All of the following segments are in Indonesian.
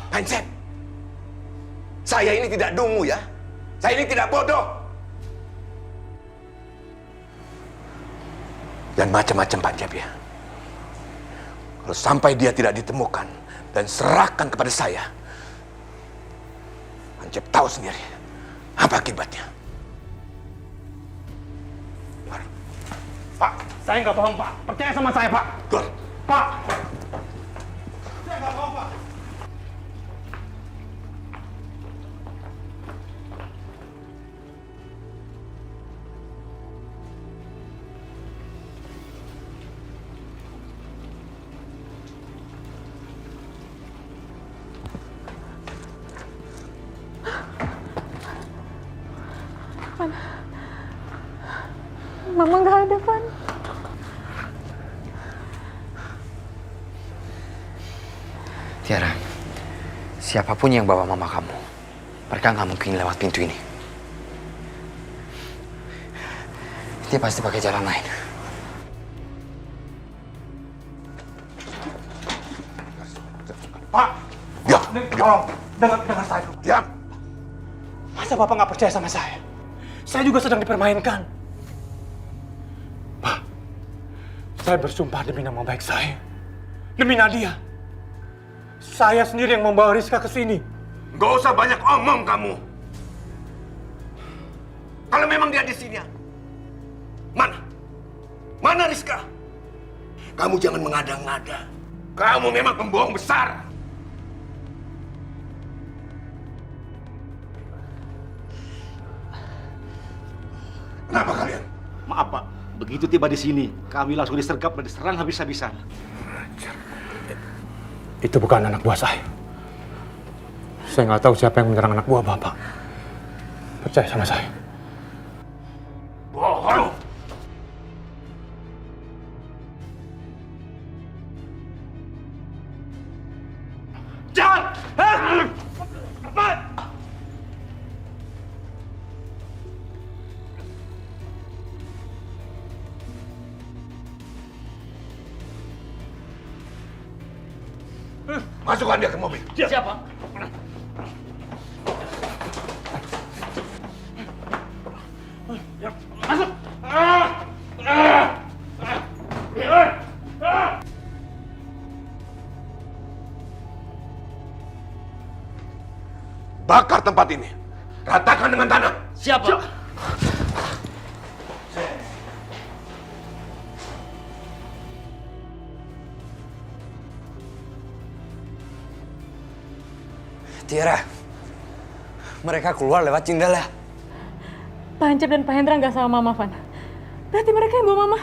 Hansip, saya ini tidak dungu ya. Saya ini tidak bodoh. Dan macam-macam Pak Jeb ya. Kalau sampai dia tidak ditemukan dan serahkan kepada saya, Hansip tahu sendiri apa akibatnya. Pak, saya nggak bohong, Pak. Percaya sama saya, Pak. Dur. Pak, saya nggak bohong, Pak. Mama nggak ada, Van. Tiara, siapapun yang bawa mama kamu, mereka nggak mungkin lewat pintu ini. Dia pasti pakai jalan lain. Pak, Diam. tolong dengar saya dulu. Diam. Masa Bapak nggak percaya sama saya? Saya juga sedang dipermainkan. Pak, saya bersumpah demi nama baik saya, demi Nadia. Saya sendiri yang membawa Rizka ke sini. Nggak usah banyak omong kamu. Kalau memang dia di sini, mana? Mana Rizka? Kamu jangan mengada-ngada. Kamu memang pembohong besar. Kenapa kalian? Maaf Pak, begitu tiba di sini, kami langsung disergap dan diserang habis-habisan. Itu bukan anak buah saya. Saya nggak tahu siapa yang menyerang anak buah Bapak. Percaya sama saya. Bohong! Jangan! Apa? Masukkan dia ke mobil. Siapa? Masuk! Bakar tempat ini. Ratakan dengan tanah. Siapa? Tiara, mereka keluar lewat jendela. Pak Hancep dan Pak Hendra nggak sama Mama, Van. Berarti mereka yang bawa Mama.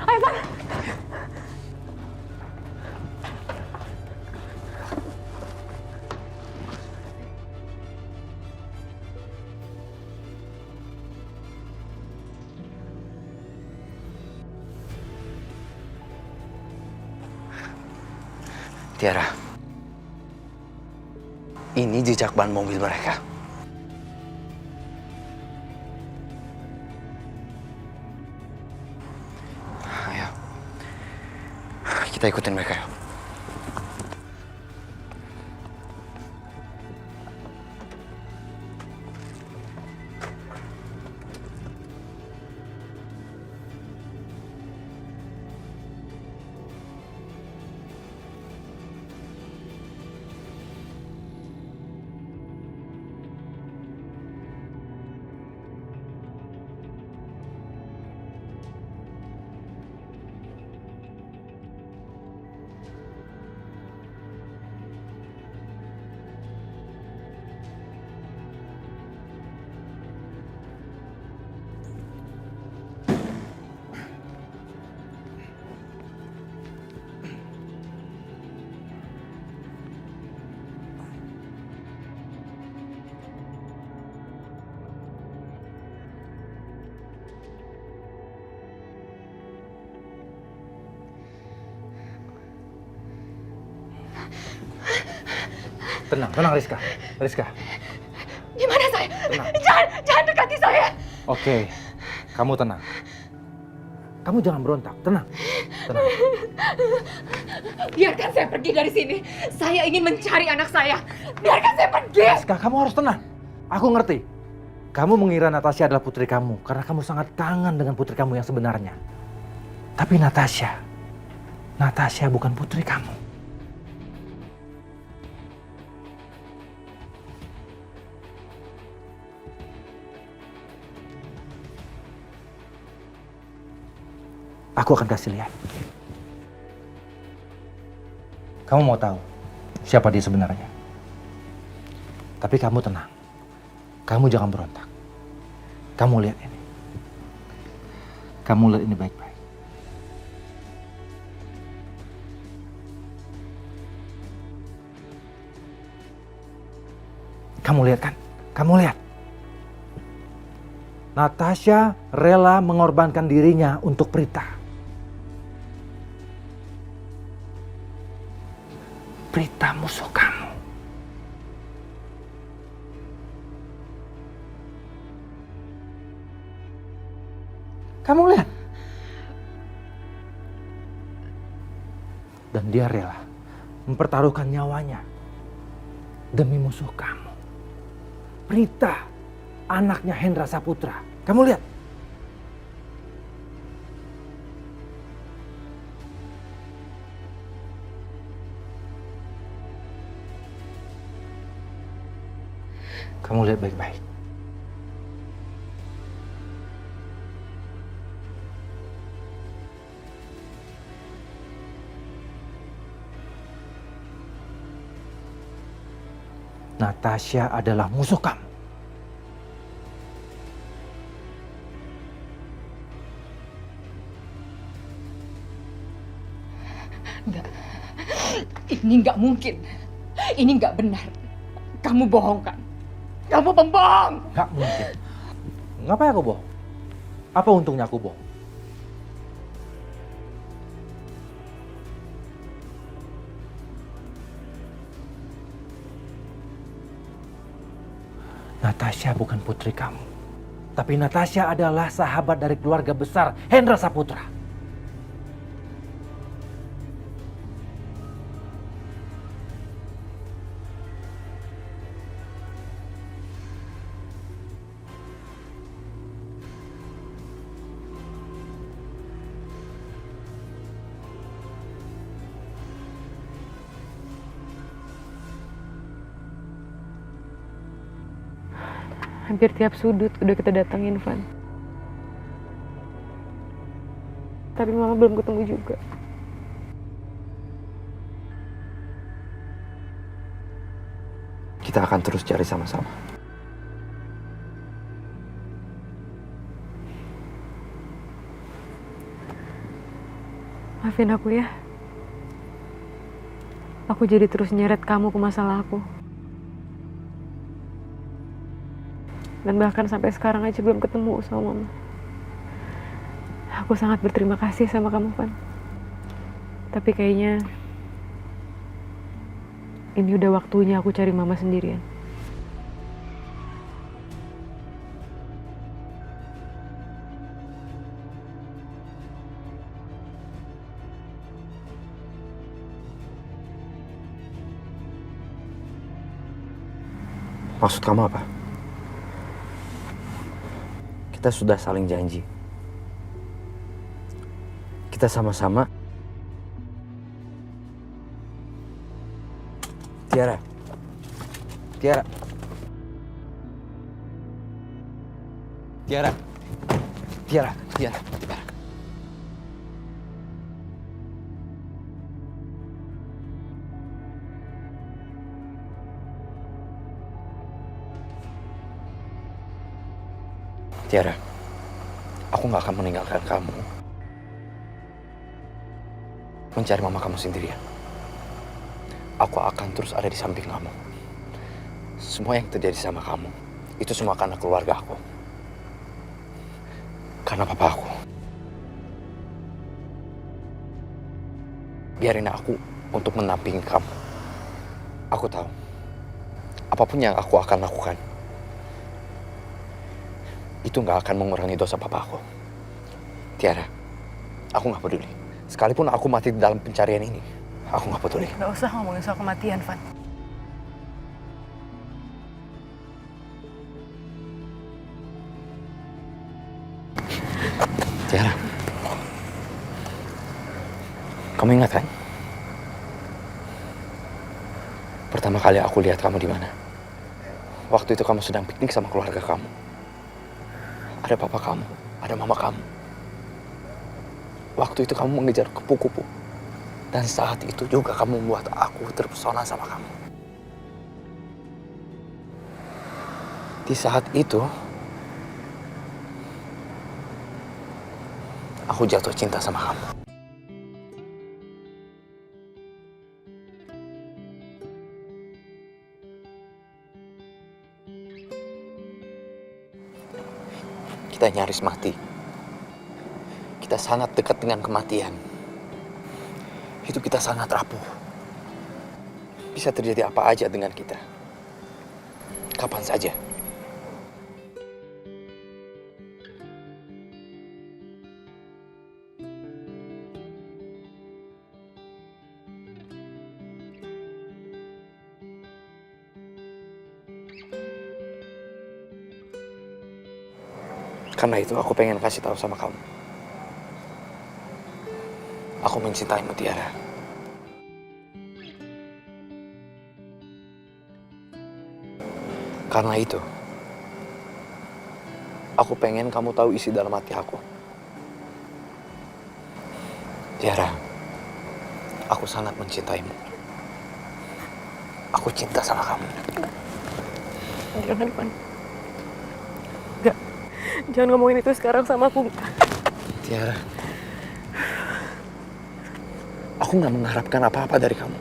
Ayo, Van. Tiara, ini jejak ban mobil mereka. Ayo, kita ikutin mereka yuk. Tenang, tenang Rizka. Rizka. Gimana saya? Tenang. Jangan dekati saya. Oke, kamu tenang. Kamu jangan berontak, tenang. tenang. Biarkan saya pergi dari sini. Saya ingin mencari anak saya. Biarkan saya pergi. Rizka, kamu harus tenang. Aku ngerti. Kamu mengira Natasha adalah putri kamu karena kamu sangat kangen dengan putri kamu yang sebenarnya. Tapi Natasha bukan putri kamu. Aku akan kasih lihat. Kamu mau tahu siapa dia sebenarnya? Tapi kamu tenang. Kamu jangan berontak. Kamu lihat ini. Kamu lihat ini baik-baik. Kamu lihat kan? Kamu lihat. Natasha rela mengorbankan dirinya untuk Prita. Prita musuh kamu. Kamu lihat. Dan dia rela mempertaruhkan nyawanya demi musuh kamu. Prita, anaknya Hendra Saputra. Kamu lihat. Kamu lihat baik-baik. Natasha adalah musuh kamu. Enggak. Ini enggak mungkin. Ini enggak benar. Kamu bohongkan. Kamu pembohong. Nggak mungkin. Ngapain aku bohong? Apa untungnya aku bohong? Natasha bukan putri kamu. Tapi Natasha adalah sahabat dari keluarga besar Hendra Saputra. Hampir tiap sudut udah kita datangin, Van. Tapi Mama belum ketemu juga. Kita akan terus cari sama-sama. Maafin aku ya. Aku jadi terus nyeret kamu ke masalah aku. Dan bahkan sampai sekarang aja belum ketemu sama Mama. Aku sangat berterima kasih sama kamu, Van. Tapi kayaknya ini udah waktunya aku cari Mama sendirian. Maksud kamu apa? Kita sudah saling janji. Kita sama-sama. Tiara. Tiara. Tiara. Tiara. Tiara. Tiara. Tiara, aku gak akan meninggalkan kamu mencari mama kamu sendirian. Aku akan terus ada di samping kamu. Semua yang terjadi sama kamu, itu semua karena keluarga aku. Karena papa aku. Biarin aku untuk menampingi kamu. Aku tahu, apapun yang aku akan lakukan, itu gak akan mengurangi dosa papa aku. Tiara, aku gak peduli. Sekalipun aku mati di dalam pencarian ini, aku nggak peduli. Nggak usah ngomongin soal kematian, Van. Tiara, kamu ingat kan? Pertama kali aku lihat kamu di mana? Waktu itu kamu sedang piknik sama keluarga kamu. Ada papa kamu, ada mama kamu. Waktu itu kamu mengejar kupu-kupu. Dan saat itu juga kamu membuat aku terpesona sama kamu. Di saat itu, aku jatuh cinta sama kamu. Kita nyaris mati. Kita sangat dekat dengan kematian. Hidup kita sangat rapuh. Bisa terjadi apa aja dengan kita. Kapan saja. Karena itu aku pengen kasih tahu sama kamu. Aku mencintaimu, Tiara. Karena itu, aku pengen kamu tahu isi dalam hati aku. Tiara, aku sangat mencintaimu. Aku cinta sama kamu. Jangan, Van. Enggak. Jangan ngomongin itu sekarang sama aku. Tiara, aku nggak mengharapkan apa-apa dari kamu.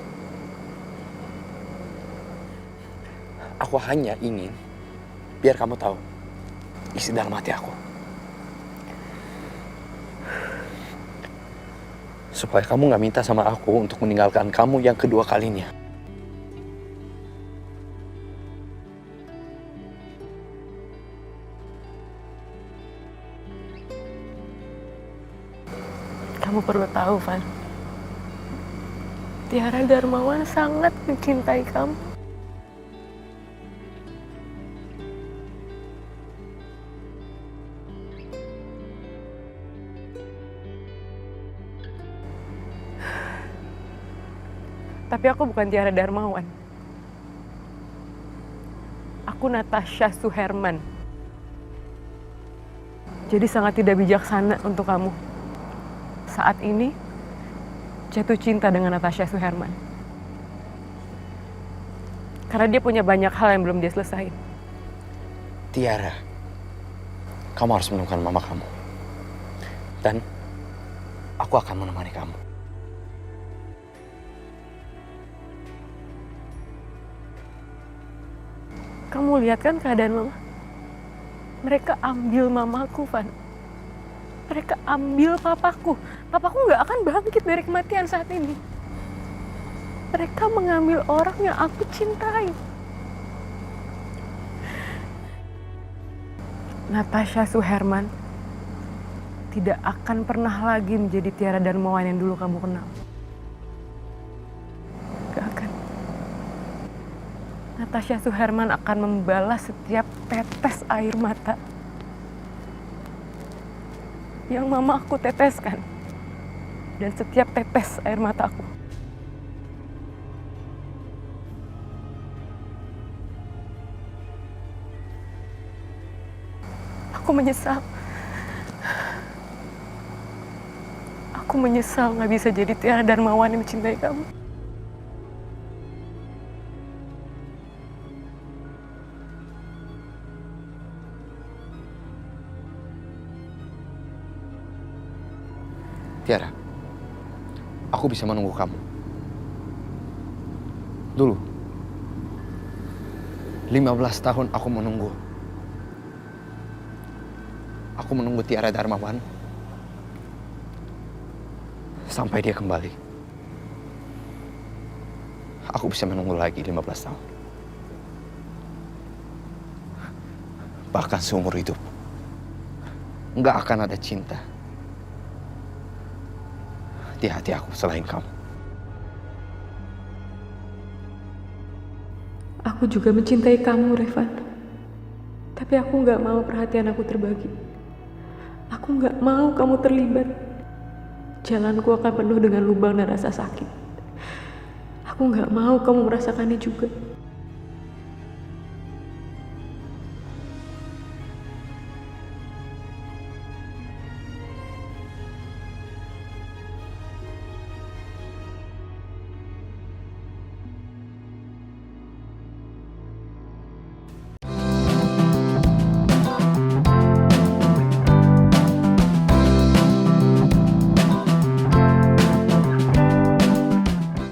Aku hanya ingin biar kamu tahu isi dalam hati aku. Supaya kamu nggak minta sama aku untuk meninggalkan kamu yang kedua kalinya. Kamu perlu tahu, Van. Tiara Darmawan sangat mencintai kamu. Tapi aku bukan Tiara Darmawan. Aku Natasha Suherman. Jadi sangat tidak bijaksana untuk kamu saat ini jatuh cinta dengan Natasha Suherman. Karena dia punya banyak hal yang belum dia selesain. Tiara, kamu harus menemukan mama kamu. Dan aku akan menemani kamu. Kamu lihat kan keadaan mama? Mereka ambil mamaku, Van. Mereka ambil papaku. Papaku nggak akan bangkit dari kematian saat ini. Mereka mengambil orang yang aku cintai. Natasha Suherman tidak akan pernah lagi menjadi Tiara Darmawan yang dulu kamu kenal. Gak akan. Natasha Suherman akan membalas setiap tetes air mata yang mama aku teteskan. Dan setiap tetes air mata aku. Aku menyesal. Aku menyesal gak bisa jadi Tiara Darmawan yang mencintai kamu. Tiara, aku bisa menunggu kamu. Dulu, 15 tahun aku menunggu. Aku menunggu Tiara Darmawan sampai dia kembali. Aku bisa menunggu lagi 15 tahun. Bahkan seumur hidup. Nggak akan ada cinta di hati aku selain kamu. Aku juga mencintai kamu, Revan. Tapi aku nggak mau perhatian aku terbagi. Aku nggak mau kamu terlibat. Jalanku akan penuh dengan lubang dan rasa sakit. Aku nggak mau kamu merasakannya juga.